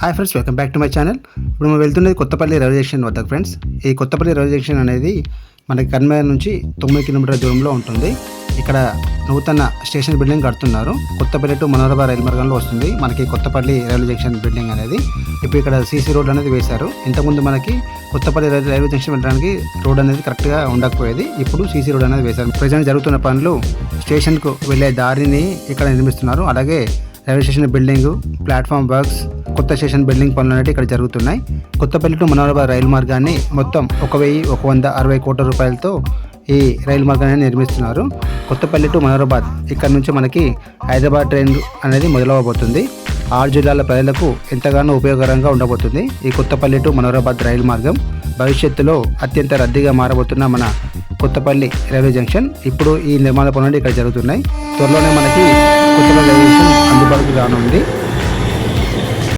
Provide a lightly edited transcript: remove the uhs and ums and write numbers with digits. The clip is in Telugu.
Hi friends, welcome back to my channel. ఇప్పుడు మనం వెళ్తున్నది కొత్తపల్లి రైల్వే స్టేషన్ వద్దకు ఫ్రెండ్స్. ఈ కొత్తపల్లి రైల్వే స్టేషన్ అనేది మనకి కన్మేర్ నుంచి 9 కిలోమీటర్ల దూరంలో ఉంటుంది. ఇక్కడ నూతన స్టేషన్ బిల్డింగ్ కడుతున్నారు. కొత్తపల్లి టు మనోహరాబాద్ రైలు మార్గంలో వస్తుంది మనకి కొత్తపల్లి రైల్వే జంక్షన్ బిల్డింగ్ అనేది. ఇప్పుడు ఇక్కడ సీసీ రోడ్ అనేది వేశారు. ఇంతకుముందు మనకి కొత్తపల్లి రైల్వే జంక్షన్ వెళ్ళడానికి రోడ్ అనేది కరెక్ట్గా ఉండకపోయేది. ఇప్పుడు సీసీ రోడ్ అనేది వేశారు. ప్రజెంట్ జరుగుతున్న పనులు స్టేషన్కు వెళ్ళే దారిని ఇక్కడ నిర్మిస్తున్నారు. అలాగే railway station building, platform works, కొత్త స్టేషన్ బిల్డింగ్ పనులు అనేవి ఇక్కడ జరుగుతున్నాయి. కొత్తపల్లి టు మనోహరాబాద్ రైలు మార్గాన్ని మొత్తం 1160 కోట్ల రూపాయలతో ఈ రైలు మార్గాన్ని నిర్మిస్తున్నారు. కొత్తపల్లి టు మనోహరాబాద్ ఇక్కడ నుంచి మనకి హైదరాబాద్ ట్రైన్ అనేది మొదలవబోతుంది. 6 జిల్లాల ప్రజలకు ఎంతగానో ఉపయోగకరంగా ఉండబోతుంది ఈ కొత్తపల్లి టు మనోహరాబాద్ రైలు మార్గం. భవిష్యత్తులో అత్యంత రద్దీగా మారబోతున్న మన కొత్తపల్లి రైల్వే జంక్షన్ ఇప్పుడు ఈ నిర్మాణ పనులు ఇక్కడ జరుగుతున్నాయి. త్వరలోనే మనకి కొత్తపల్లి రైల్వే జంక్షన్ అందుబాటులోకి రానుంది.